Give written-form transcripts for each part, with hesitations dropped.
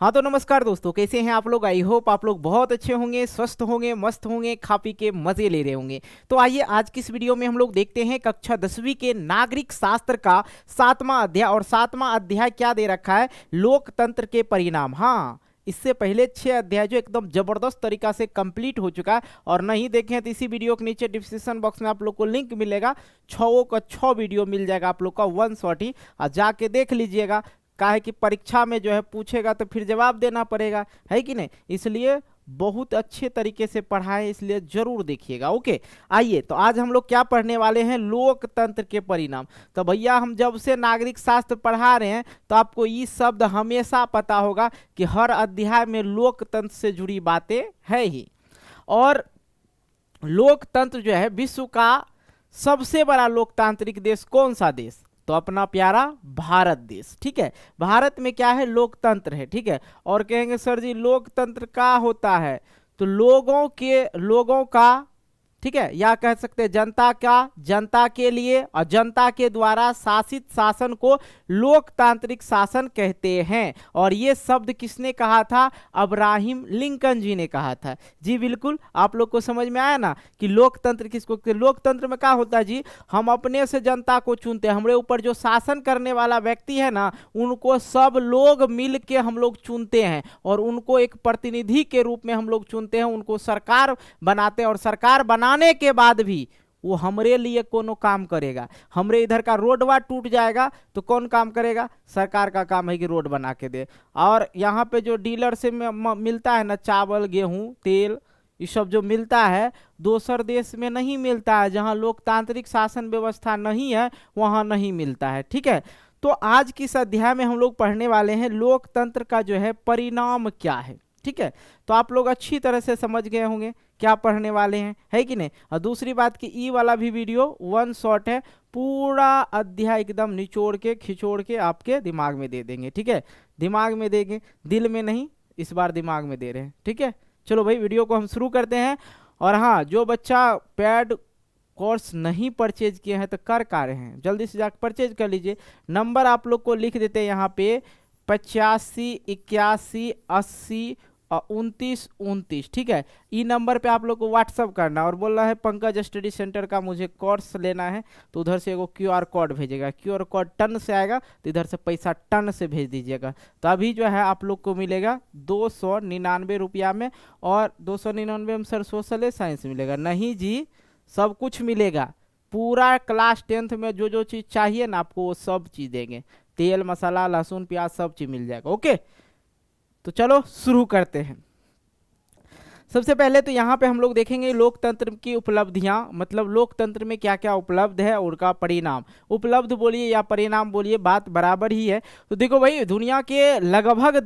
हाँ तो नमस्कार दोस्तों, कैसे हैं आप लोग। आई होप आप लोग बहुत अच्छे होंगे, स्वस्थ होंगे, मस्त होंगे, खा पी के मजे ले रहे होंगे। तो आइए आज की इस वीडियो में हम लोग देखते हैं कक्षा 10वीं के नागरिक शास्त्र का 7वां अध्याय। और 7वां अध्याय क्या दे रखा है, लोकतंत्र के परिणाम। हाँ, इससे पहले 6 अध्याय जो एकदम जबरदस्त तरीका से कंप्लीट हो चुका है। और नहीं देखें तो इसी वीडियो के नीचे डिस्क्रिप्शन बॉक्स में आप लोग को लिंक मिलेगा, 6 का 6 वीडियो मिल जाएगा आप लोग का वन शॉट ही, और जाके देख लीजिएगा। काहे कि परीक्षा में जो है पूछेगा तो फिर जवाब देना पड़ेगा, है कि नहीं। इसलिए बहुत अच्छे तरीके से पढ़ाएं, इसलिए जरूर देखिएगा। ओके, आइए तो आज हम लोग क्या पढ़ने वाले हैं, लोकतंत्र के परिणाम। तो भैया हम जब से नागरिक शास्त्र पढ़ा रहे हैं तो आपको ये शब्द हमेशा पता होगा कि हर अध्याय में लोकतंत्र से जुड़ी बातें है ही। और लोकतंत्र जो है, विश्व का सबसे बड़ा लोकतांत्रिक देश कौन सा देश, तो अपना प्यारा भारत देश। ठीक है, भारत में क्या है, लोकतंत्र है। ठीक है, और कहेंगे सर जी लोकतंत्र का होता है, तो लोगों का, ठीक है, या कह सकते हैं जनता का, जनता के लिए और जनता के द्वारा शासित शासन को लोकतांत्रिक शासन कहते हैं। और ये शब्द किसने कहा था, अब्राहम लिंकन जी ने कहा था। जी बिल्कुल, आप लोग को समझ में आया ना कि लोकतंत्र किसको कहते हैं। लोकतंत्र में क्या होता है जी, हम अपने से जनता को चुनते हैं। हमारे ऊपर जो शासन करने वाला व्यक्ति है ना, उनको सब लोग मिल के हम लोग चुनते हैं और उनको एक प्रतिनिधि के रूप में हम लोग चुनते हैं, उनको सरकार बनाते हैं। और सरकार बनाने के बाद भी वो हमरे लिए कोनो काम करेगा। हमरे इधर का रोडवा टूट जाएगा तो कौन काम करेगा, सरकार का काम है कि रोड बना के दे। और यहाँ पे जो डीलर से मिलता है ना, चावल गेहूं तेल, ये सब जो मिलता है दूसर देश में नहीं मिलता है। जहाँ लोकतांत्रिक शासन व्यवस्था नहीं है वहाँ नहीं मिलता है। ठीक है, तो आज की इस अध्याय में हम लोग पढ़ने वाले हैं लोकतंत्र का जो है परिणाम क्या है। ठीक है, तो आप लोग अच्छी तरह से समझ गए होंगे क्या पढ़ने वाले हैं, है कि नहीं। और दूसरी बात कि ई वाला भी वीडियो वन शॉट है, पूरा अध्याय एकदम निचोड़ के खिचोड़ के आपके दिमाग में दे देंगे। ठीक है, दिमाग में देंगे, दिल में नहीं, इस बार दिमाग में दे रहे हैं। ठीक है, चलो भाई वीडियो को हम शुरू करते हैं। और हाँ, जो बच्चा पैड कोर्स नहीं परचेज किए हैं तो कर रहे हैं, जल्दी से जाकर परचेज कर लीजिए। नंबर आप लोग को लिख देते हैं यहाँ पे 85 81 80 और 29 29। ठीक है, ई नंबर पे आप लोग को व्हाट्सअप करना और बोलना है पंकज स्टडी सेंटर का मुझे कोर्स लेना है, तो उधर से एगो क्यूआर कोड भेजेगा। क्यूआर कोड टन से आएगा तो इधर से पैसा टन से भेज दीजिएगा। तो अभी जो है आप लोग को मिलेगा 299 रुपया में। और 299 में सर सोशल है साइंस मिलेगा, नहीं जी सब कुछ मिलेगा। पूरा क्लास 10th में जो जो चीज़ चाहिए ना आपको वो सब चीज़ देंगे, तेल मसाला लहसुन प्याज सब चीज़ मिल जाएगा। ओके, तो चलो शुरू करते हैं। सबसे पहले तो यहाँ पे हम लोग देखेंगे लोकतंत्र की उपलब्धियाँ, मतलब लोकतंत्र में क्या क्या उपलब्ध है और उनका परिणाम। उपलब्ध बोलिए या परिणाम बोलिए, बात बराबर ही है। तो देखो भाई, दुनिया के लगभग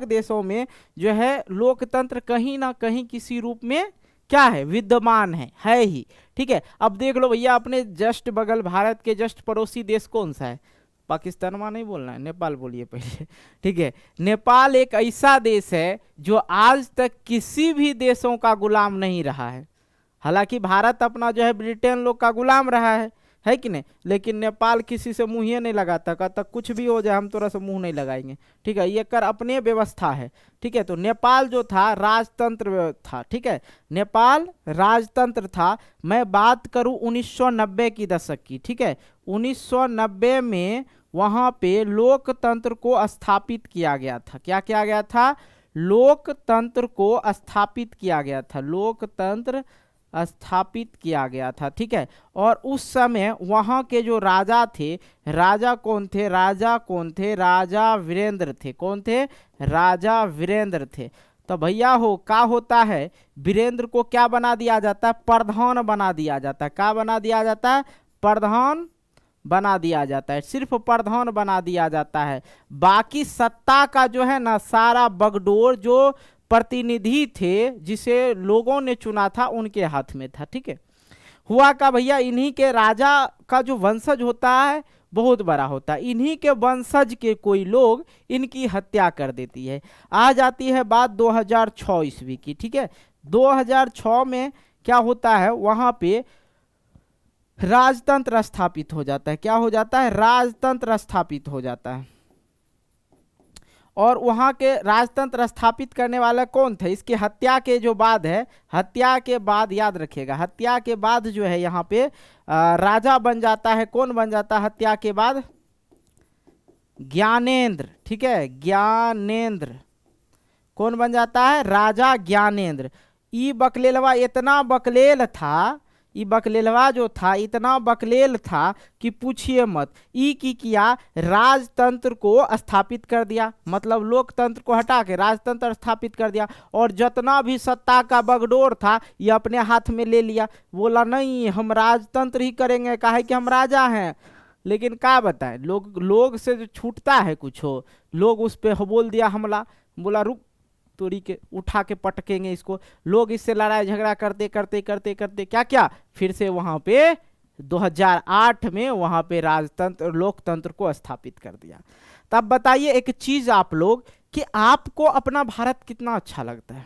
देशों में जो है लोकतंत्र कहीं ना कहीं किसी रूप में क्या है, विद्यमान है ही। ठीक है, अब देख लो भैया, अपने जस्ट बगल भारत के जस्ट पड़ोसी देश कौन सा है, पाकिस्तान में नहीं बोलना है, नेपाल बोलिए पहले। ठीक है, नेपाल एक ऐसा देश है जो आज तक किसी भी देशों का गुलाम नहीं रहा है। हालांकि भारत अपना जो है ब्रिटेन लोग का गुलाम रहा है कि नहीं, लेकिन नेपाल किसी से मुंह ही नहीं लगाता, कहता कुछ भी हो जाए हम तोरा से मुंह नहीं लगाएंगे। ठीक है, ये कर अपने व्यवस्था है। ठीक है, तो नेपाल जो था राजतंत्र था। ठीक है, नेपाल राजतंत्र था। मैं बात करूं 1990 की दशक की। ठीक है, 1990 में वहां पे लोकतंत्र को स्थापित किया गया था। क्या किया गया था, लोकतंत्र को स्थापित किया गया था, लोकतंत्र स्थापित किया गया था। ठीक है, और उस समय वहां के जो राजा थे, राजा कौन थे, राजा वीरेंद्र थे। कौन थे, राजा वीरेंद्र थे। तो भैया हो क्या होता है, वीरेंद्र को क्या बना दिया जाता है, प्रधान बना दिया जाता है। क्या बना दिया जाता है, प्रधान बना दिया जाता है, सिर्फ प्रधान बना दिया जाता है। बाकी सत्ता का जो है ना सारा बगडोर जो प्रतिनिधि थे जिसे लोगों ने चुना था उनके हाथ में था। ठीक है, हुआ का भैया, इन्हीं के राजा का जो वंशज होता है बहुत बड़ा होता है, इन्हीं के वंशज के कोई लोग इनकी हत्या कर देती है। आ जाती है बात 2006 ईस्वी की। ठीक है, 2006 में क्या होता है, वहां पे राजतंत्र स्थापित हो जाता है। क्या हो जाता है, राजतंत्र स्थापित हो जाता है। और वहाँ के राजतंत्र स्थापित करने वाला कौन थे? इसके हत्या के जो बाद है, हत्या के बाद याद रखिएगा, हत्या के बाद जो है यहाँ पे राजा बन जाता है। कौन बन जाता है हत्या के बाद? ज्ञानेंद्र। ठीक है, ज्ञानेंद्र कौन बन जाता है? राजा ज्ञानेंद्र। ई बकलेलवा इतना बकलेल था, ई बकलेलवा जो था इतना बकलेल था कि पूछिए मत। ई की किया, राजतंत्र को स्थापित कर दिया, मतलब लोकतंत्र को हटा के राजतंत्र स्थापित कर दिया, और जितना भी सत्ता का बगडोर था ये अपने हाथ में ले लिया। बोला नहीं हम राजतंत्र ही करेंगे, कहा है कि हम राजा हैं। लेकिन क्या बताएं, लोग से जो छूटता है कुछ हो, लोग उस पर बोल दिया हमला, बोला रुक तोड़ी के उठा के पटकेंगे इसको। लोग इससे लड़ाई झगड़ा करते करते करते करते क्या क्या फिर से वहां पे 2008 में वहां पे राजतंत्र लोकतंत्र को स्थापित कर दिया। तब बताइए एक चीज आप लोग कि आपको अपना भारत कितना अच्छा लगता है?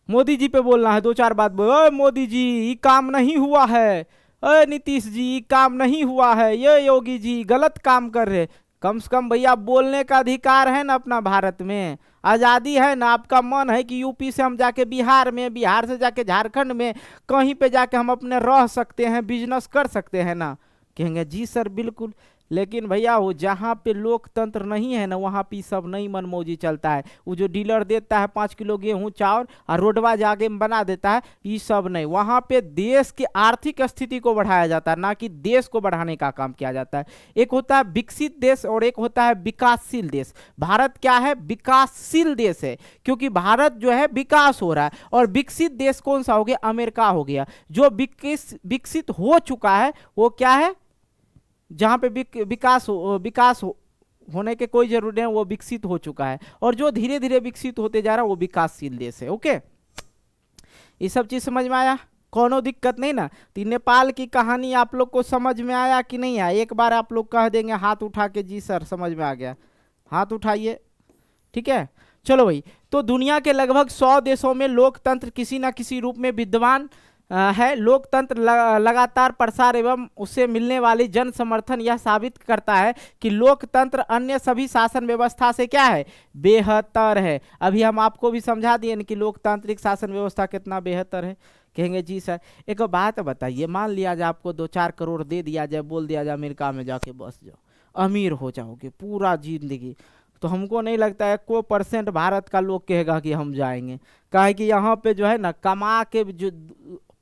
मोदी जी पे बोलना है, दो चार बात बोलो, मोदी जी ये काम नहीं हुआ है, नीतीश जी काम नहीं हुआ है, ये योगी जी गलत काम कर रहे। कम से कम भैया बोलने का अधिकार है ना अपना भारत में, आज़ादी है ना। आपका मन है कि यूपी से हम जाके बिहार में, बिहार से जाके झारखंड में, कहीं पे जाके हम अपने रह सकते हैं, बिजनेस कर सकते हैं ना? कहेंगे जी सर बिल्कुल। लेकिन भैया वो जहाँ पे लोकतंत्र नहीं है ना, वहाँ पे सब नई मनमौजी चलता है। वो जो डीलर देता है 5 किलो गेहूँ चावल और रोडवा जाके बना देता है, ये सब नहीं। वहाँ पे देश की आर्थिक स्थिति को बढ़ाया जाता है, ना कि देश को बढ़ाने का काम किया जाता है। एक होता है विकसित देश और एक होता है विकासशील देश। भारत क्या है? विकासशील देश है, क्योंकि भारत जो है विकास हो रहा है। और विकसित देश कौन सा हो गया? अमेरिका हो गया। जो विकसित हो चुका है वो क्या है? जहां पे विकास होने के कोई जरूरत नहीं, वो विकसित हो चुका है। और जो धीरे धीरे विकसित होते जा रहा है वो विकासशील देश है। ओके, ये सब चीज समझ में आया? कोनो दिक्कत नहीं ना? तो नेपाल की कहानी आप लोग को समझ में आया कि नहीं आया? एक बार आप लोग कह देंगे हाथ उठा के, जी सर समझ में आ गया, हाथ उठाइए। ठीक है, चलो भाई। तो दुनिया के लगभग 100 देशों में लोकतंत्र किसी ना किसी रूप में विद्यमान है। लोकतंत्र लगातार प्रसार एवं उससे मिलने वाली जन समर्थन यह साबित करता है कि लोकतंत्र अन्य सभी शासन व्यवस्था से क्या है? बेहतर है। अभी हम आपको भी समझा दिए कि लोकतांत्रिक शासन व्यवस्था कितना बेहतर है। कहेंगे जी सर एक बात बताइए, मान लिया जाए आपको 2-4 करोड़ दे दिया जाए, बोल दिया जाए अमेरिका में जाके बस जाओ, अमीर हो जाओगे पूरा जिंदगी, तो हमको नहीं लगता है कोई % भारत का लोग कहेगा कि हम जाएंगे। काहे कि यहाँ पे जो है ना, कमा के जो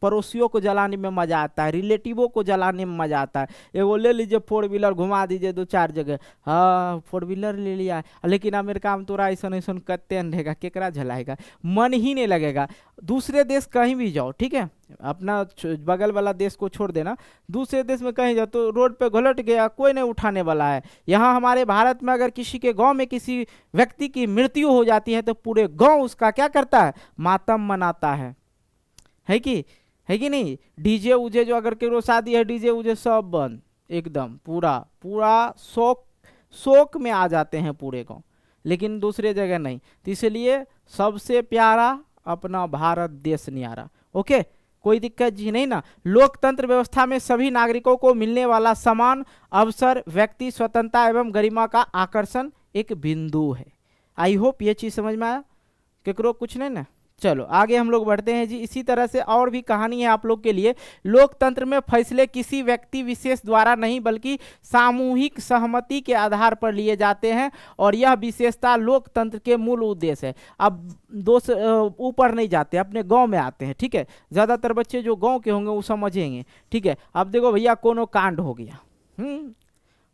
पड़ोसियों को जलाने में मजा आता है, रिलेटिवों को जलाने में मजा आता है। एगो ले लीजिए 4 व्हीलर, घुमा दीजिए 2-4 जगह, हाँ 4 व्हीलर ले लिया है। लेकिन अमेरिका में तोरा ऐसा ऐसा करते नहीं रहेगा, केकरा झलाएगा, मन ही नहीं लगेगा। दूसरे देश कहीं भी जाओ, ठीक है, अपना बगल वाला देश को छोड़ देना, दूसरे देश में कहीं जाओ तो रोड पे घुलट गया, कोई नहीं उठाने वाला है। यहाँ हमारे भारत में अगर किसी के गांव में किसी व्यक्ति की मृत्यु हो जाती है तो पूरे गांव उसका क्या करता है? मातम मनाता है कि नहीं? डीजे उजे जो अगर केरो शादी है, डीजे उजे सब बंद, एकदम पूरा शोक में आ जाते हैं पूरे गांव। लेकिन दूसरे जगह नहीं। तो इसलिए सबसे प्यारा अपना भारत देश न्यारा। ओके, कोई दिक्कत जी नहीं ना? लोकतंत्र व्यवस्था में सभी नागरिकों को मिलने वाला समान अवसर, व्यक्ति स्वतंत्रता एवं गरिमा का आकर्षण एक बिंदु है। आई होप ये चीज समझ में आया? केकरो कुछ नहीं ना? चलो आगे हम लोग बढ़ते हैं जी। इसी तरह से और भी कहानी है आप लोग के लिए। लोकतंत्र में फैसले किसी व्यक्ति विशेष द्वारा नहीं बल्कि सामूहिक सहमति के आधार पर लिए जाते हैं, और यह विशेषता लोकतंत्र के मूल उद्देश्य है। अब दोस्त ऊपर नहीं जाते, अपने गांव में आते हैं। ठीक है, ज़्यादातर बच्चे जो गांव के होंगे वो समझेंगे। ठीक है, अब देखो भैया कोनो कांड हो गया,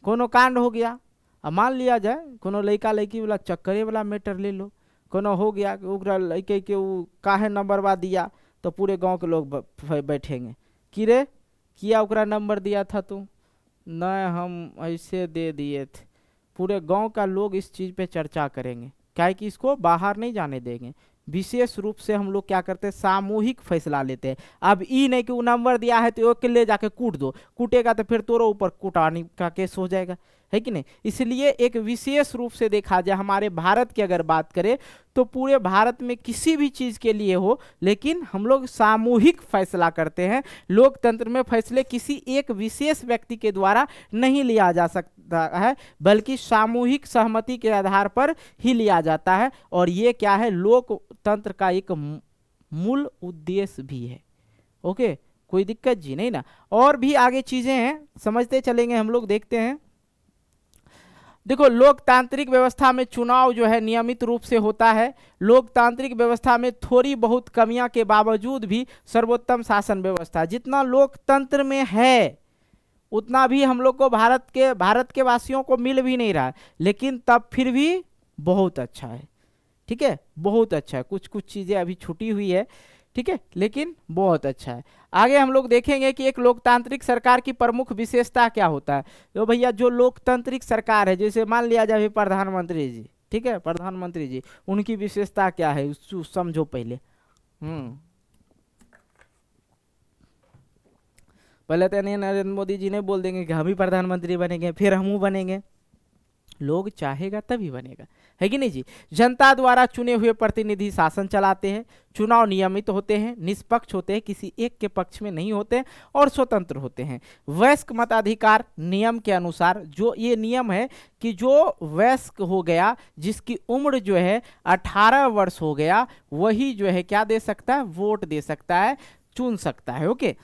कोनो कांड हो गया, अब मान लिया जाए कोनो लड़का लड़की वाला चक्करे वाला मैटर ले लो, कोनो हो गया कि ओकरा लड़के के वो काहे नंबरवा दिया, तो पूरे गांव के लोग बैठेंगे कि रे किया ओकरा नंबर दिया था तू? नहीं हम ऐसे दे दिए थे। पूरे गांव का लोग इस चीज़ पे चर्चा करेंगे, क्या कि इसको बाहर नहीं जाने देंगे। विशेष रूप से हम लोग क्या करते हैं? सामूहिक फैसला लेते हैं। अब ई नहीं कि वो नंबर दिया है तो एक ले जाके कूट दो, कूटेगा तो फिर तोरो ऊपर कूटानी का केस हो जाएगा। है कि नहीं। इसलिए एक विशेष रूप से देखा जाए हमारे भारत की अगर बात करें तो पूरे भारत में किसी भी चीज के लिए हो, लेकिन हम लोग सामूहिक फैसला करते हैं। लोकतंत्र में फैसले किसी एक विशेष व्यक्ति के द्वारा नहीं लिया जा सकता है, बल्कि सामूहिक सहमति के आधार पर ही लिया जाता है। और ये क्या है, लोकतंत्र का एक मूल उद्देश्य भी है। ओके, कोई दिक्कत जी नहीं ना। और भी आगे चीजें हैं, समझते चलेंगे हम लोग। देखते हैं, देखो लोकतांत्रिक व्यवस्था में चुनाव जो है नियमित रूप से होता है। लोकतांत्रिक व्यवस्था में थोड़ी बहुत कमियां के बावजूद भी सर्वोत्तम शासन व्यवस्था, जितना लोकतंत्र में है उतना भी हम लोग को भारत के वासियों को मिल भी नहीं रहा, लेकिन तब फिर भी बहुत अच्छा है। ठीक है, बहुत अच्छा है। कुछ कुछ चीजें अभी छूटी हुई है, ठीक है, लेकिन बहुत अच्छा है। आगे हम लोग देखेंगे कि एक लोकतांत्रिक सरकार की प्रमुख विशेषता क्या होता है। तो भैया जो लोकतांत्रिक सरकार है, जैसे मान लिया जाए प्रधानमंत्री जी, ठीक है, प्रधानमंत्री जी, उनकी विशेषता क्या है उसको समझो पहले। पहले तो नरेंद्र मोदी जी ने बोल देंगे कि हम ही प्रधानमंत्री बनेंगे, फिर हम बनेंगे। लोग चाहेगा तभी बनेगा, है कि नहीं जी। जनता द्वारा चुने हुए प्रतिनिधि शासन चलाते हैं। चुनाव नियमित होते हैं, निष्पक्ष होते हैं, किसी एक के पक्ष में नहीं होते और स्वतंत्र होते हैं। वयस्क मताधिकार नियम के अनुसार, जो ये नियम है कि जो वयस्क हो गया, जिसकी उम्र जो है 18 वर्ष हो गया, वही जो है क्या दे सकता है, वोट दे सकता है, चुन सकता है। ओके,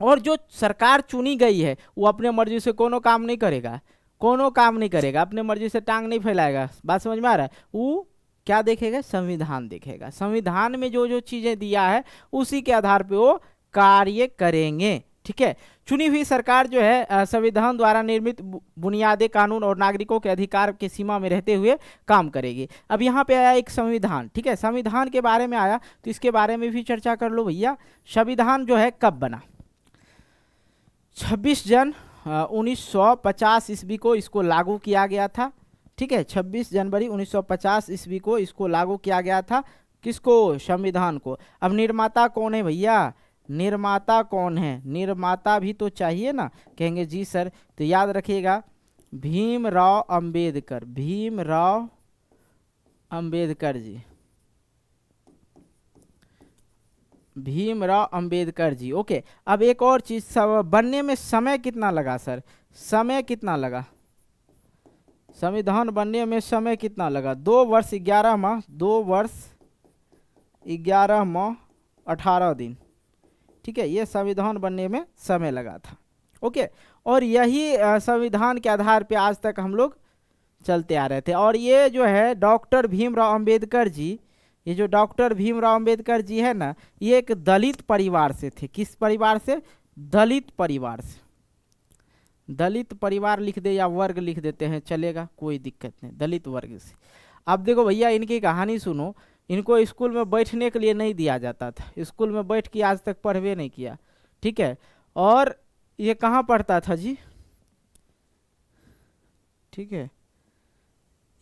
और जो सरकार चुनी गई है वो अपने मर्जी से कोनो काम नहीं करेगा, कोनो काम नहीं करेगा, अपने मर्जी से टांग नहीं फैलाएगा। बात समझ में आ रहा है। वो क्या देखेगा, संविधान देखेगा। संविधान में जो जो चीजें दिया है उसी के आधार पे वो कार्य करेंगे। ठीक है, चुनी हुई सरकार जो है संविधान द्वारा निर्मित बुनियादी कानून और नागरिकों के अधिकार के सीमा में रहते हुए काम करेगी। अब यहाँ पे आया एक संविधान, ठीक है, संविधान के बारे में आया तो इसके बारे में भी चर्चा कर लो भैया। संविधान जो है कब बना, 26 जनवरी 1950 ईस्वी को इसको लागू किया गया था। ठीक है, 26 जनवरी 1950 ईस्वी को इसको लागू किया गया था। किसको, संविधान को। अब निर्माता कौन है भैया, निर्माता कौन है, निर्माता भी तो चाहिए ना। कहेंगे जी सर, तो याद रखिएगा भीमराव अंबेडकर, भीमराव अंबेडकर जी, भीमराव अंबेडकर जी। ओके, अब एक और चीज, बनने में समय कितना लगा सर, समय कितना लगा, संविधान बनने में समय कितना लगा, 2 वर्ष 11 माह, 2 वर्ष 11 माह 18 दिन। ठीक है, ये संविधान बनने में समय लगा था। ओके, और यही संविधान के आधार पे आज तक हम लोग चलते आ रहे थे। और ये जो है डॉक्टर भीमराव अंबेडकर जी, ये जो डॉक्टर भीमराव अंबेडकर जी है ना, ये एक दलित परिवार से थे। किस परिवार से, दलित परिवार से। दलित परिवार लिख दे या वर्ग लिख देते हैं चलेगा, कोई दिक्कत नहीं, दलित वर्ग से। अब देखो भैया इनकी कहानी सुनो। इनको स्कूल में बैठने के लिए नहीं दिया जाता था, स्कूल में बैठ के आज तक पढ़वे नहीं किया। ठीक है, और ये कहाँ पढ़ता था जी, ठीक है,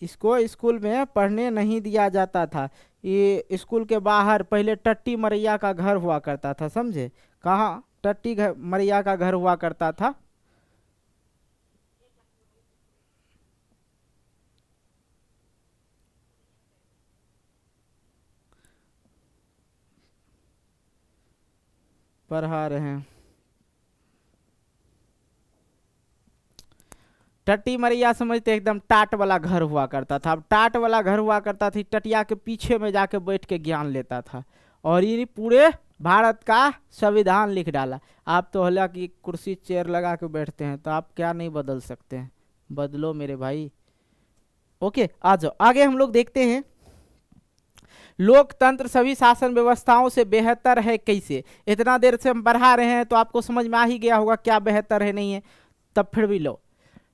इसको स्कूल में पढ़ने नहीं दिया जाता था। ये स्कूल के बाहर पहले टट्टी मरैया का घर हुआ करता था, समझे। कहाँ, टट्टी मरैया का घर हुआ करता था। पढ़ा रहे हैं, टट्टी मरैया समझते, एकदम टाट वाला घर हुआ करता था। अब टाट वाला घर हुआ करता था, टटिया के पीछे में जाके बैठ के ज्ञान लेता था, और ये पूरे भारत का संविधान लिख डाला। आप तो हालांकि कुर्सी चेयर लगा के बैठते हैं, तो आप क्या नहीं बदल सकते हैं, बदलो मेरे भाई। ओके, आ जाओ आगे हम लोग देखते हैं। लोकतंत्र सभी शासन व्यवस्थाओं से बेहतर है कैसे। इतना देर से हम पढ़ा रहे हैं तो आपको समझ में आ ही गया होगा क्या बेहतर है, नहीं है, तब फिर भी लो।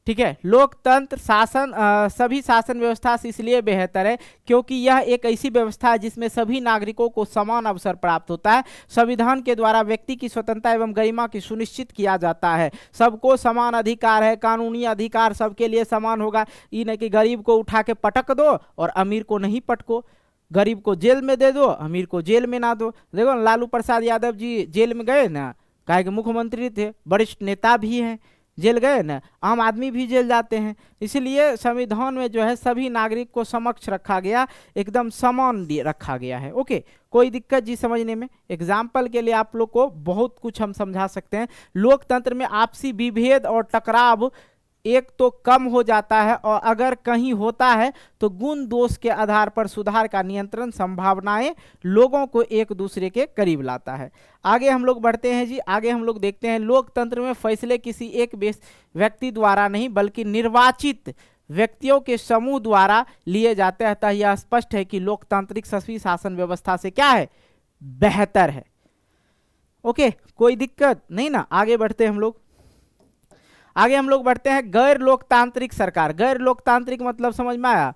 ठीक है, लोकतंत्र शासन सभी शासन व्यवस्था से इसलिए बेहतर है क्योंकि यह एक ऐसी व्यवस्था है जिसमें सभी नागरिकों को समान अवसर प्राप्त होता है। संविधान के द्वारा व्यक्ति की स्वतंत्रता एवं गरिमा की सुनिश्चित किया जाता है। सबको समान अधिकार है, कानूनी अधिकार सबके लिए समान होगा। ये नहीं कि गरीब को उठा के पटक दो और अमीर को नहीं पटको, गरीब को जेल में दे दो, अमीर को जेल में ना दो। देखो लालू प्रसाद यादव जी जेल में गए ना, काहे कि मुख्यमंत्री थे, वरिष्ठ नेता भी हैं, जेल गए ना, आम आदमी भी जेल जाते हैं। इसलिए संविधान में जो है सभी नागरिक को समक्ष रखा गया, एकदम समान रखा गया है। ओके, कोई दिक्कत जी समझने में? एग्जाम्पल के लिए आप लोग को बहुत कुछ हम समझा सकते हैं। लोकतंत्र में आपसी विभेद और टकराव एक तो कम हो जाता है, और अगर कहीं होता है तो गुण दोष के आधार पर सुधार का नियंत्रण संभावनाएं लोगों को एक दूसरे के करीब लाता है। आगे हम लोग बढ़ते हैं जी। आगे हम लोग देखते हैं लोकतंत्र में फैसले किसी एक व्यक्ति द्वारा नहीं बल्कि निर्वाचित व्यक्तियों के समूह द्वारा लिए जाते हैं। अतः यह स्पष्ट है कि लोकतांत्रिक सभी शासन व्यवस्था से क्या है, बेहतर है। ओके, कोई दिक्कत नहीं ना। आगे बढ़ते हैं हम लोग। आगे हम लोग बढ़ते हैं गैर लोकतांत्रिक सरकार। गैर लोकतांत्रिक मतलब समझ में आया,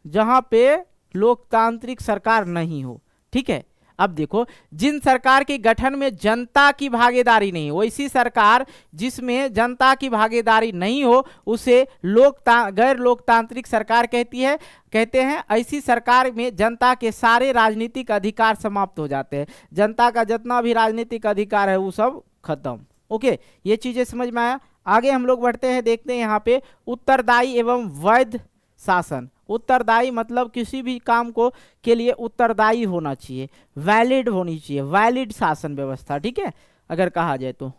जहां पे लोकतांत्रिक सरकार नहीं हो। ठीक है, अब देखो, जिन सरकार के गठन में जनता की भागीदारी नहीं हो, वैसी सरकार जिसमें जनता की भागीदारी नहीं हो उसे गैर लोकतांत्रिक सरकार कहते हैं। ऐसी सरकार में जनता के सारे राजनीतिक अधिकार समाप्त हो जाते हैं। जनता का जितना भी राजनीतिक अधिकार है वो सब खत्म। ओके, ये चीजें समझ में आया। आगे हम लोग बढ़ते हैं, देखते हैं यहाँ पे उत्तरदायी एवं वैध शासन। उत्तरदायी मतलब किसी भी काम को के लिए उत्तरदायी होना चाहिए, वैलिड होनी चाहिए, वैलिड शासन व्यवस्था। ठीक है, अगर कहा जाए तो।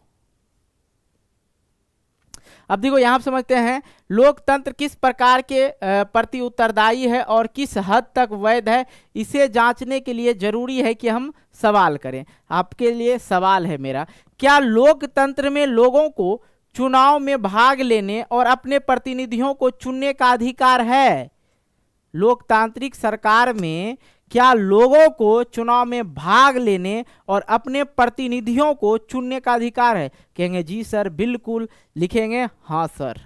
अब देखो यहाँ समझते हैं लोकतंत्र किस प्रकार के प्रति उत्तरदायी है और किस हद तक वैध है। इसे जांचने के लिए जरूरी है कि हम सवाल करें। आपके लिए सवाल है मेरा, क्या लोकतंत्र में लोगों को चुनाव में भाग लेने और अपने प्रतिनिधियों को चुनने का अधिकार है? लोकतांत्रिक सरकार में क्या लोगों को चुनाव में भाग लेने और अपने प्रतिनिधियों को चुनने का अधिकार है? कहेंगे जी सर बिल्कुल, लिखेंगे हाँ सर।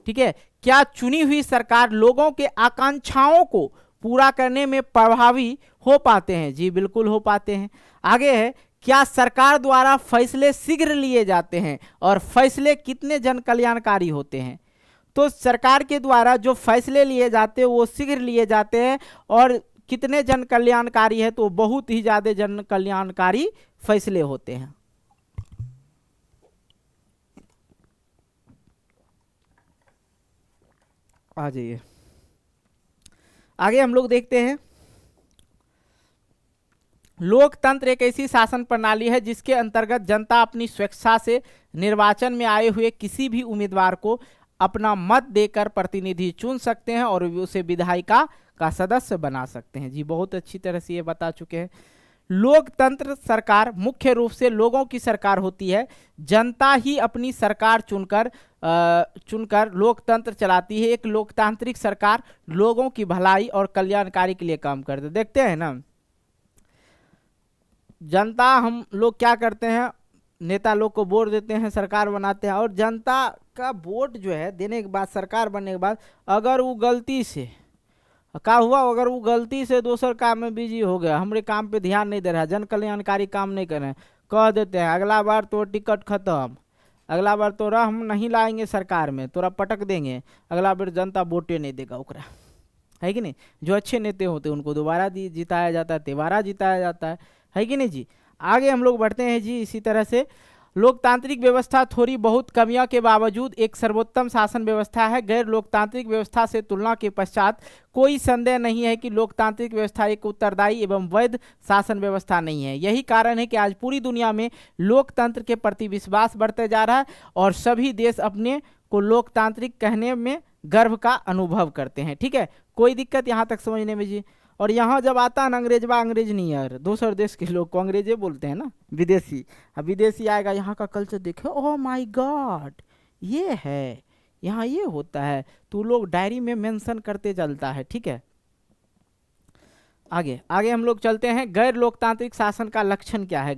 ठीक है, क्या चुनी हुई सरकार लोगों के आकांक्षाओं को पूरा करने में प्रभावी हो पाते हैं? जी बिल्कुल हो पाते हैं। आगे है, क्या सरकार द्वारा फैसले शीघ्र लिए जाते हैं और फैसले कितने जन कल्याणकारी होते हैं? तो सरकार के द्वारा जो फैसले लिए जाते हैं वो शीघ्र लिए जाते हैं, और कितने जन कल्याणकारी है? तो बहुत ही ज्यादा जन कल्याणकारी फैसले होते हैं। आ जाइए, आगे हम लोग देखते हैं लोकतंत्र एक ऐसी शासन प्रणाली है जिसके अंतर्गत जनता अपनी स्वेच्छा से निर्वाचन में आए हुए किसी भी उम्मीदवार को अपना मत देकर प्रतिनिधि चुन सकते हैं और उसे विधायिका का सदस्य बना सकते हैं। जी बहुत अच्छी तरह से ये बता चुके हैं। लोकतंत्र सरकार मुख्य रूप से लोगों की सरकार होती है। जनता ही अपनी सरकार चुनकर लोकतंत्र चलाती है। एक लोकतांत्रिक सरकार लोगों की भलाई और कल्याणकारी के लिए काम करती है। देखते हैं ना, जनता हम लोग क्या करते हैं, नेता लोग को वोट देते हैं, सरकार बनाते हैं, और जनता का वोट जो है देने के बाद, सरकार बनने के बाद, अगर वो गलती से क्या हुआ, अगर वो गलती से दूसर काम में बिजी हो गया, हमारे काम पे ध्यान नहीं दे रहा है, जन कल्याणकारी काम नहीं कर रहे हैं, कह देते हैं अगला बार तो टिकट खत्म, अगला बार तोरा हम नहीं लाएंगे सरकार में, तोरा पटक देंगे, अगला बार जनता वोटे नहीं देगा ओकरा, है कि नहीं। जो अच्छे नेता होते हैं उनको दोबारा जिताया जाता है, तिबारा जिताया जाता है कि नहीं जी। आगे हम लोग बढ़ते हैं जी। इसी तरह से लोकतांत्रिक व्यवस्था थोड़ी बहुत कमियों के बावजूद एक सर्वोत्तम शासन व्यवस्था है। गैर लोकतांत्रिक व्यवस्था से तुलना के पश्चात कोई संदेह नहीं है कि लोकतांत्रिक व्यवस्था एक उत्तरदायी एवं वैध शासन व्यवस्था नहीं है। यही कारण है कि आज पूरी दुनिया में लोकतंत्र के प्रति विश्वास बढ़ते जा रहा है और सभी देश अपने को लोकतांत्रिक कहने में गर्व का अनुभव करते हैं। ठीक है, कोई दिक्कत यहाँ तक समझने में जी। और यहाँ जब आता है ना अंग्रेजवा, अंग्रेज नहीं यार, दूसरे देश के लोग को अंग्रेजे बोलते हैं ना, विदेशी। अब विदेशी आएगा, यहाँ का कल्चर देखे, ओह माय गॉड ये है, यहाँ ये होता है, तो लोग डायरी में मेंशन करते चलता है। ठीक है, आगे हम लोग चलते हैं। गैर लोकतांत्रिक शासन का लक्षण क्या है?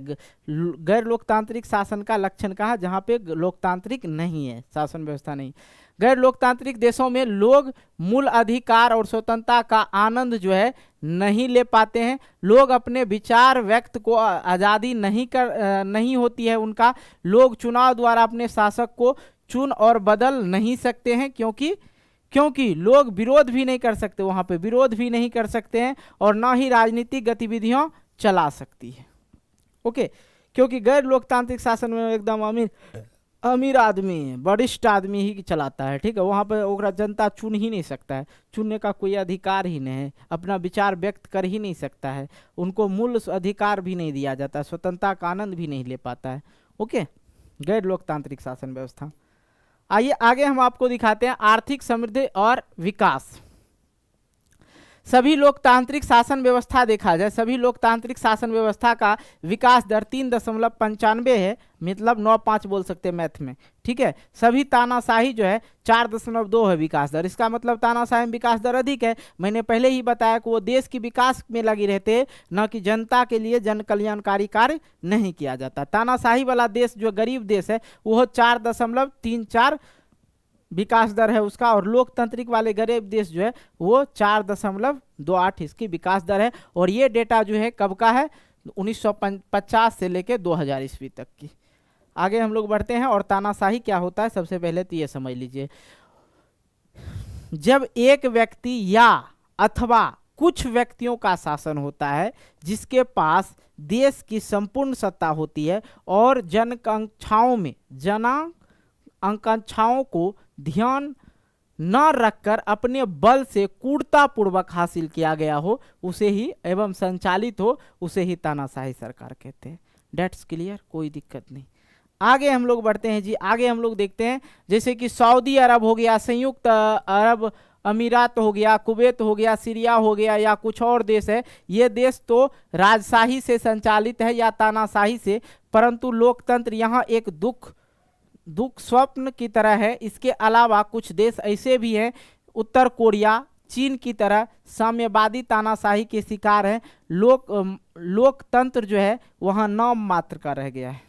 गैर लोकतांत्रिक शासन का लक्षण कहा जहाँ पे लोकतांत्रिक नहीं है, शासन व्यवस्था नहीं। गैर लोकतांत्रिक देशों में लोग मूल अधिकार और स्वतंत्रता का आनंद जो है नहीं ले पाते हैं। लोग अपने विचार व्यक्त को आज़ादी नहीं होती है उनका। लोग चुनाव द्वारा अपने शासक को चुन और बदल नहीं सकते हैं, क्योंकि लोग विरोध भी नहीं कर सकते, वहाँ पे विरोध भी नहीं कर सकते हैं और ना ही राजनीतिक गतिविधियाँ चला सकती है। ओके, क्योंकि गैर लोकतांत्रिक शासन में एकदम अमीर आदमी वरिष्ठ आदमी ही चलाता है, ठीक है। वहाँ पर ओकरा जनता चुन ही नहीं सकता है, चुनने का कोई अधिकार ही नहीं है, अपना विचार व्यक्त कर ही नहीं सकता है, उनको मूल अधिकार भी नहीं दिया जाता, स्वतंत्रता का आनंद भी नहीं ले पाता है। ओके, गैर लोकतांत्रिक शासन व्यवस्था। आइए आगे हम आपको दिखाते हैं आर्थिक समृद्धि और विकास। सभी लोकतांत्रिक शासन व्यवस्था देखा जाए, सभी लोकतांत्रिक शासन व्यवस्था का विकास दर 3.95 है, मतलब 9.5 बोल सकते हैं मैथ में, ठीक है। सभी तानाशाही जो है 4.2 है विकास दर। इसका मतलब तानाशाही में विकास दर अधिक है। मैंने पहले ही बताया कि वो देश की विकास में लगी रहते हैं, न कि जनता के लिए जन कल्याणकारी कार्य नहीं किया जाता। तानाशाही वाला देश जो गरीब देश है वो 4.34 विकास दर है उसका, और लोकतांत्रिक वाले गरीब देश जो है वो 4.28 इसकी विकास दर है। और ये डेटा जो है कब का है, 1950 से लेके 2000 ईस्वी तक की। आगे हम लोग बढ़ते हैं। और तानाशाही क्या होता है, सबसे पहले तो ये समझ लीजिए, जब एक व्यक्ति या अथवा कुछ व्यक्तियों का शासन होता है जिसके पास देश की संपूर्ण सत्ता होती है और आकांक्षाओं को ध्यान न रखकर अपने बल से क्रूरतापूर्वक हासिल किया गया हो उसे ही एवं संचालित हो उसे ही तानाशाही सरकार कहते हैं। डेट्स क्लियर, कोई दिक्कत नहीं। आगे हम लोग बढ़ते हैं जी। आगे हम लोग देखते हैं जैसे कि सऊदी अरब हो गया, संयुक्त अरब अमीरात हो गया, कुवैत हो गया, सीरिया हो गया, या कुछ और देश है। ये देश तो राजशाही से संचालित है या तानाशाही से, परंतु लोकतंत्र यहाँ एक दुख स्वप्न की तरह है। इसके अलावा कुछ देश ऐसे भी हैं, उत्तर कोरिया, चीन की तरह साम्यवादी तानाशाही के शिकार हैं। लोकतंत्र जो है वहां नाम मात्र का रह गया है।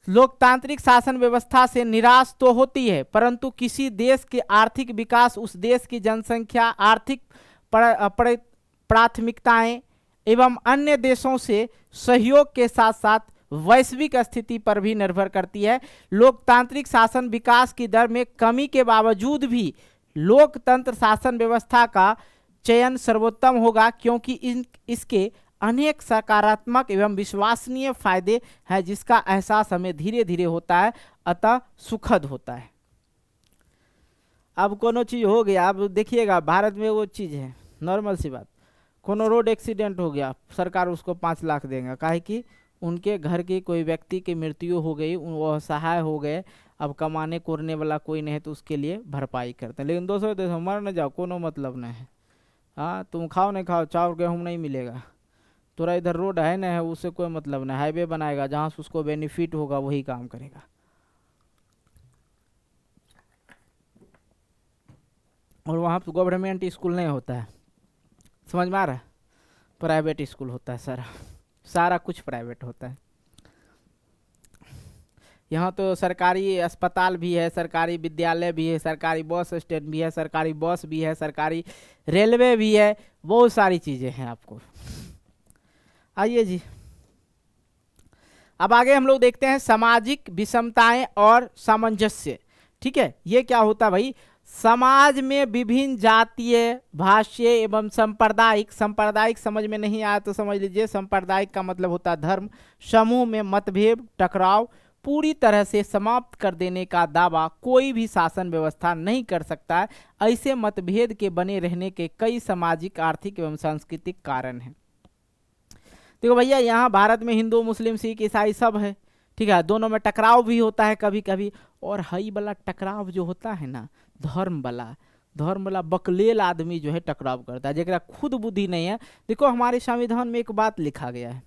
लोकतांत्रिक शासन व्यवस्था से निराश तो होती है, परंतु किसी देश के आर्थिक विकास, उस देश की जनसंख्या, आर्थिक प्राथमिकताएं एवं अन्य देशों से सहयोग के साथ साथ वैश्विक स्थिति पर भी निर्भर करती है। लोकतांत्रिक शासन विकास की दर में कमी के बावजूद भी लोकतंत्र शासन व्यवस्था का चयन सर्वोत्तम होगा, क्योंकि इसके अनेक सकारात्मक एवं विश्वसनीय फायदे हैं जिसका एहसास हमें धीरे धीरे होता है, अतः सुखद होता है। अब कोनो चीज हो गया, अब देखिएगा भारत में वो चीज है, नॉर्मल सी बात, कोनो रोड एक्सीडेंट हो गया, सरकार उसको 5 लाख देगा, काहे कि उनके घर के कोई व्यक्ति की मृत्यु हो गई, वो असहाय हो गए, अब कमाने कोरने वाला कोई नहीं है तो उसके लिए भरपाई करते हैं। लेकिन दोस्तों देखो, मर न जाओ, कोनो मतलब नहीं है। हाँ, तुम खाओ नहीं खाओ, चावल गेहूँ नहीं मिलेगा, तोरा इधर रोड है ना है, उससे कोई मतलब नहीं। हाईवे बनाएगा, जहाँ से उसको बेनिफिट होगा वही काम करेगा। और वहाँ पर गवर्नमेंट स्कूल नहीं होता है, समझ में आ रहा है, प्राइवेट स्कूल होता है, सारा कुछ प्राइवेट होता है। यहाँ तो सरकारी अस्पताल भी है, सरकारी विद्यालय भी है, सरकारी बस स्टैंड भी है, सरकारी बस भी है, सरकारी रेलवे भी है, बहुत सारी चीज़ें हैं आपको। आइए जी, अब आगे हम लोग देखते हैं सामाजिक विषमताएं और सामंजस्य। ठीक है, ये क्या होता है भाई, समाज में विभिन्न जातीय, भाषीय एवं सांप्रदायिक समझ में नहीं आया तो समझ लीजिए, सांप्रदायिक का मतलब होता है धर्म, समूह में मतभेद टकराव पूरी तरह से समाप्त कर देने का दावा कोई भी शासन व्यवस्था नहीं कर सकता है। ऐसे मतभेद के बने रहने के कई सामाजिक, आर्थिक एवं सांस्कृतिक कारण हैं। देखो भैया, यहाँ भारत में हिंदू, मुस्लिम, सिख, ईसाई सब है, ठीक है, दोनों में टकराव भी होता है कभी कभी। और हई वाला टकराव जो होता है ना, धर्म वाला बकलेल आदमी जो है टकराव करता है, जरा खुद बुद्धि नहीं है। देखो हमारे संविधान में एक बात लिखा गया है,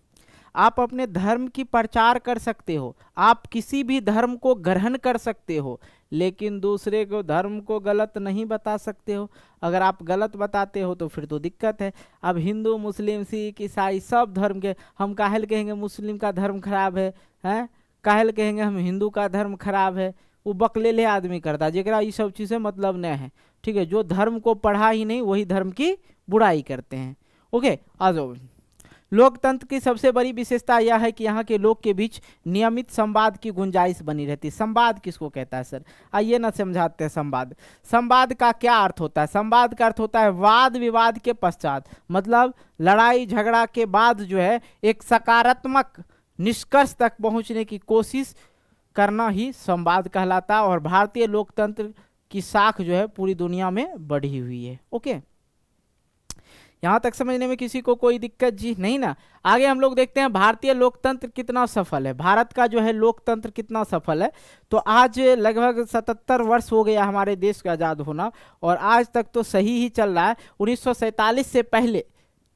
आप अपने धर्म की प्रचार कर सकते हो, आप किसी भी धर्म को ग्रहण कर सकते हो, लेकिन दूसरे को धर्म को गलत नहीं बता सकते हो। अगर आप गलत बताते हो तो फिर तो दिक्कत है। अब हिंदू, मुस्लिम, सिख, ईसाई सब धर्म के, हम काहेल कहेंगे मुस्लिम का धर्म खराब है, हैं काहेल कहेंगे हम हिंदू का धर्म खराब है। वो बकलेले आदमी करता है, जरा ये सब चीज़ें मतलब नहीं है, ठीक है। जो धर्म को पढ़ा ही नहीं वही धर्म की बुराई करते हैं। ओके, आ जाओ। लोकतंत्र की सबसे बड़ी विशेषता यह है कि यहाँ के लोग के बीच नियमित संवाद की गुंजाइश बनी रहती है। संवाद किसको कहता है सर, आइए ना समझाते हैं। संवाद का क्या अर्थ होता है? संवाद का अर्थ होता है वाद विवाद के पश्चात, मतलब लड़ाई झगड़ा के बाद जो है एक सकारात्मक निष्कर्ष तक पहुँचने की कोशिश करना ही संवाद कहलाता और भारतीय लोकतंत्र की साख जो है पूरी दुनिया में बढ़ी हुई है। ओके, यहाँ तक समझने में किसी को कोई दिक्कत जी नहीं ना। आगे हम लोग देखते हैं भारतीय लोकतंत्र कितना सफल है, भारत का जो है लोकतंत्र कितना सफल है। तो आज लगभग 77 वर्ष हो गया हमारे देश का आज़ाद होना और आज तक तो सही ही चल रहा है। 1947 से पहले,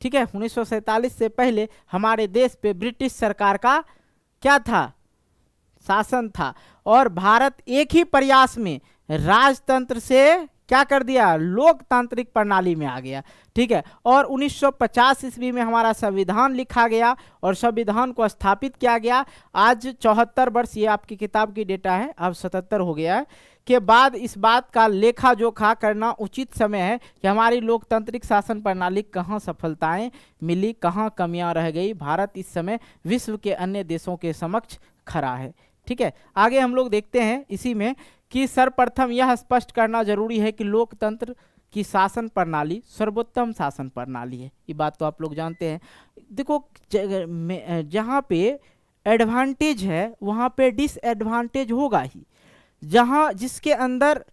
ठीक है, 1947 से पहले हमारे देश पे ब्रिटिश सरकार का क्या था, शासन था और भारत एक ही प्रयास में राजतंत्र से क्या कर दिया, लोकतांत्रिक प्रणाली में आ गया। ठीक है, और 1950 ईस्वी में हमारा संविधान लिखा गया और संविधान को स्थापित किया गया। आज 74 वर्ष, ये आपकी किताब की डेटा है, अब 77 हो गया है, के बाद इस बात का लेखा जोखा करना उचित समय है कि हमारी लोकतांत्रिक शासन प्रणाली कहाँ सफलताएं मिली, कहाँ कमियां रह गई। भारत इस समय विश्व के अन्य देशों के समक्ष खड़ा है। ठीक है, आगे हम लोग देखते हैं इसी में कि सर्वप्रथम यह स्पष्ट करना जरूरी है कि लोकतंत्र की शासन प्रणाली सर्वोत्तम शासन प्रणाली है। ये बात तो आप लोग जानते हैं। देखो, जहाँ पे एडवांटेज है वहाँ पे डिसएडवांटेज होगा ही। जहाँ जिसके अंदर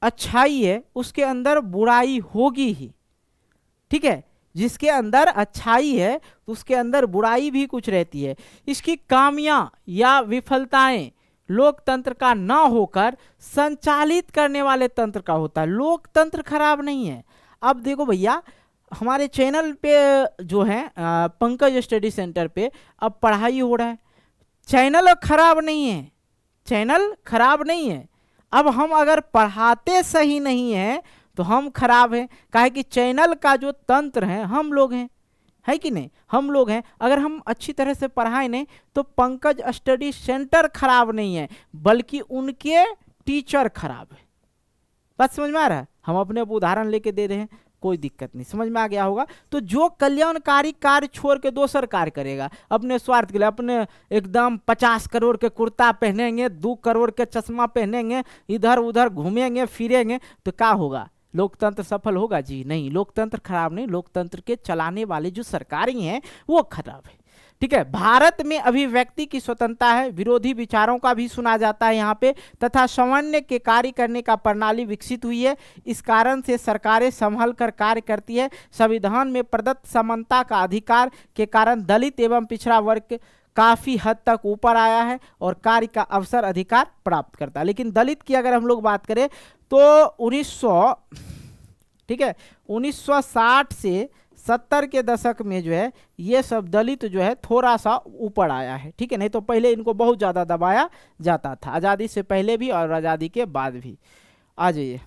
अच्छाई है उसके अंदर बुराई होगी ही। ठीक है, जिसके अंदर अच्छाई है उसके अंदर बुराई भी कुछ रहती है। इसकी कामियां या विफलताएं लोकतंत्र का ना होकर संचालित करने वाले तंत्र का होता है। लोकतंत्र खराब नहीं है। अब देखो भैया, हमारे चैनल पे जो है पंकज स्टडी सेंटर पे अब पढ़ाई हो रहा है। चैनल खराब नहीं है, चैनल खराब नहीं है। अब हम अगर पढ़ाते सही नहीं है तो हम खराब हैं। काहे कि चैनल का जो तंत्र है हम लोग हैं, है कि नहीं, हम लोग हैं। अगर हम अच्छी तरह से पढ़ाएं नहीं तो पंकज स्टडी सेंटर खराब नहीं है बल्कि उनके टीचर खराब है। बात समझ में आ रहा है? हम अपने उदाहरण लेके दे रहे हैं, कोई दिक्कत नहीं, समझ में आ गया होगा। तो जो कल्याणकारी कार्य छोड़ के दूसर कार्य करेगा अपने स्वार्थ के लिए, अपने एकदम 50 करोड़ के कुर्ता पहनेंगे, 2 करोड़ के चश्मा पहनेंगे, इधर उधर घूमेंगे फिरेंगे, तो क्या होगा? लोकतंत्र सफल होगा जी? नहीं, लोकतंत्र खराब नहीं, लोकतंत्र के चलाने वाले जो सरकारें हैं वो खराब है। ठीक है, भारत में अभिव्यक्ति की स्वतंत्रता है, विरोधी विचारों का भी सुना जाता है यहाँ पे, तथा समन्वय के कार्य करने का प्रणाली विकसित हुई है। इस कारण से सरकारें संभल कर कार्य करती है। संविधान में प्रदत्त समानता का अधिकार के कारण दलित एवं पिछड़ा वर्ग काफी हद तक ऊपर आया है और कार्य का अवसर अधिकार प्राप्त करता है। लेकिन दलित की अगर हम लोग बात करें तो 1960 से 70 के दशक में जो है ये सब दलित जो है थोड़ा सा ऊपर आया है। ठीक है, नहीं तो पहले इनको बहुत ज़्यादा दबाया जाता था, आज़ादी से पहले भी और आज़ादी के बाद भी। आ जाइए,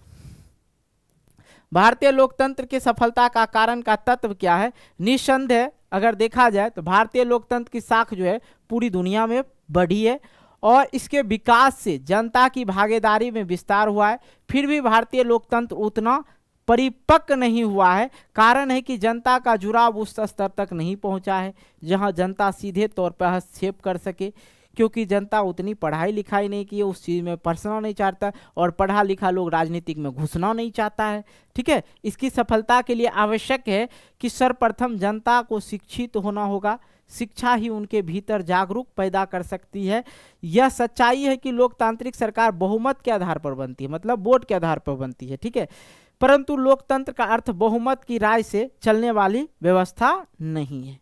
भारतीय लोकतंत्र की सफलता का कारण का तत्व क्या है? निस्संदेह अगर देखा जाए तो भारतीय लोकतंत्र की साख जो है पूरी दुनिया में बढ़ी है और इसके विकास से जनता की भागीदारी में विस्तार हुआ है। फिर भी भारतीय लोकतंत्र उतना परिपक्व नहीं हुआ है। कारण है कि जनता का जुड़ाव उस स्तर तक नहीं पहुंचा है जहां जनता सीधे तौर पर हस्तक्षेप कर सके, क्योंकि जनता उतनी पढ़ाई लिखाई नहीं की है, उस चीज़ में पढ़ना नहीं चाहता और पढ़ा लिखा लोग राजनीतिक में घुसना नहीं चाहता है। ठीक है, इसकी सफलता के लिए आवश्यक है कि सर्वप्रथम जनता को शिक्षित होना होगा। शिक्षा ही उनके भीतर जागरूक पैदा कर सकती है। यह सच्चाई है कि लोकतांत्रिक सरकार बहुमत के आधार पर बनती है, मतलब वोट के आधार पर बनती है। ठीक है, परंतु लोकतंत्र का अर्थ बहुमत की राय से चलने वाली व्यवस्था नहीं है।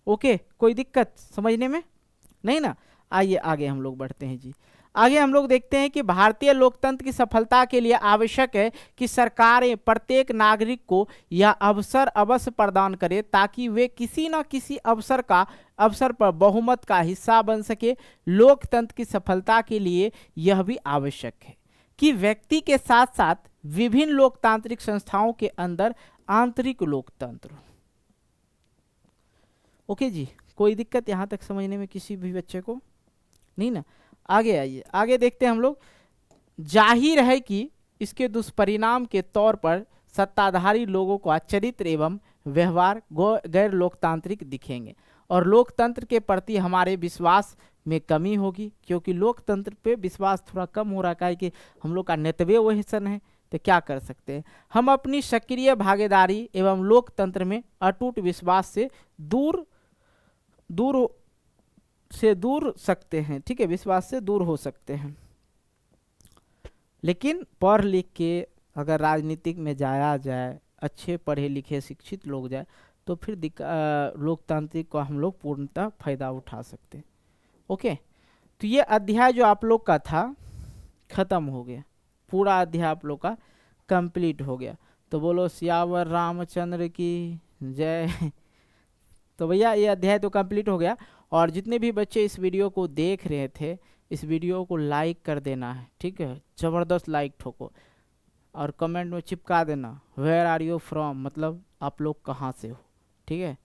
ओके, कोई दिक्कत समझने में नहीं ना? आइए आगे हम लोग बढ़ते हैं जी। आगे हम लोग देखते हैं कि भारतीय लोकतंत्र की सफलता के लिए आवश्यक है कि सरकारें प्रत्येक नागरिक को यह अवसर अवश्य प्रदान करें ताकि वे किसी न किसी अवसर पर बहुमत का हिस्सा बन सके। लोकतंत्र की सफलता के लिए यह भी आवश्यक है कि व्यक्ति के साथ साथ विभिन्न लोकतांत्रिक संस्थाओं के अंदर आंतरिक लोकतंत्र। ओके जी, कोई दिक्कत यहाँ तक समझने में किसी भी बच्चे को नहीं ना? आगे आइए, आगे देखते हैं हम लोग। जाहिर है कि इसके दुष्परिणाम के तौर पर सत्ताधारी लोगों का चरित्र एवं व्यवहार गैर लोकतांत्रिक दिखेंगे और लोकतंत्र के प्रति हमारे विश्वास में कमी होगी, क्योंकि लोकतंत्र पे विश्वास थोड़ा कम हो रहा है कि हम लोग का नेतवे वैसन है। तो क्या कर सकते हैं? हम अपनी सक्रिय भागीदारी एवं लोकतंत्र में अटूट विश्वास से दूर से दूर सकते हैं, ठीक है, विश्वास से दूर हो सकते हैं। लेकिन पढ़ लिख के अगर राजनीतिक में जाया जाए, अच्छे पढ़े लिखे शिक्षित लोग जाए, तो फिर लोकतांत्रिक का हम लोग पूर्णतः फायदा उठा सकते हैं। ओके, तो ये अध्याय जो आप लोग का था खत्म हो गया, पूरा अध्याय आप लोग का कंप्लीट हो गया। तो बोलो सियावर रामचंद्र की जय। तो भैया ये अध्याय तो कंप्लीट हो गया। और जितने भी बच्चे इस वीडियो को देख रहे थे, इस वीडियो को लाइक कर देना है, ठीक है, ज़बरदस्त लाइक ठोको, और कमेंट में चिपका देना वेयर आर यू फ्रॉम, मतलब आप लोग कहाँ से हो, ठीक है।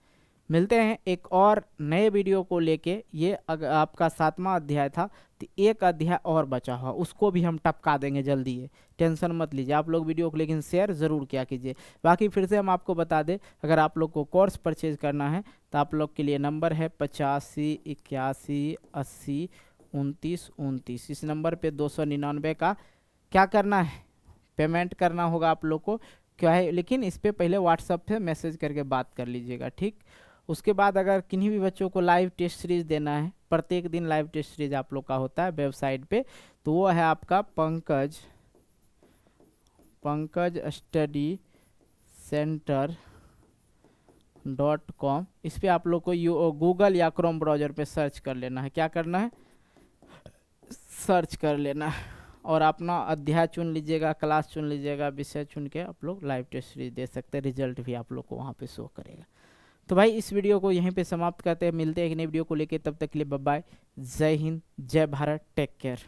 मिलते हैं एक और नए वीडियो को लेके। ये आपका 7वां अध्याय था, तो एक अध्याय और बचा हुआ, उसको भी हम टपका देंगे जल्दी है, टेंशन मत लीजिए आप लोग वीडियो को, लेकिन शेयर ज़रूर किया कीजिए। बाकी फिर से हम आपको बता दें, अगर आप लोग को कोर्स परचेज करना है तो आप लोग के लिए नंबर है 85 81 80 29 29। इस नंबर पे 299 का क्या करना है, पेमेंट करना होगा आप लोग को, क्या है, लेकिन इस पर पहले व्हाट्सएप पे मैसेज करके बात कर लीजिएगा, ठीक। उसके बाद अगर किन्हीं भी बच्चों को लाइव टेस्ट सीरीज देना है, प्रत्येक दिन लाइव टेस्ट सीरीज आप लोग का होता है वेबसाइट पे, तो वो है आपका पंकज स्टडी सेंटर .com। इस पर आप लोग को गूगल या क्रोम ब्राउज़र पे सर्च कर लेना है। क्या करना है, सर्च कर लेना है, और अपना अध्याय चुन लीजिएगा, क्लास चुन लीजिएगा, विषय चुन के आप लोग लाइव टेस्ट सीरीज दे सकते हैं। रिजल्ट भी आप लोग को वहाँ पे शो करेगा। तो भाई इस वीडियो को यहीं पे समाप्त करते हैं, मिलते हैं एक नई वीडियो को लेके, तब तक के लिए बाय बाय, जय हिंद, जय भारत, टेक केयर।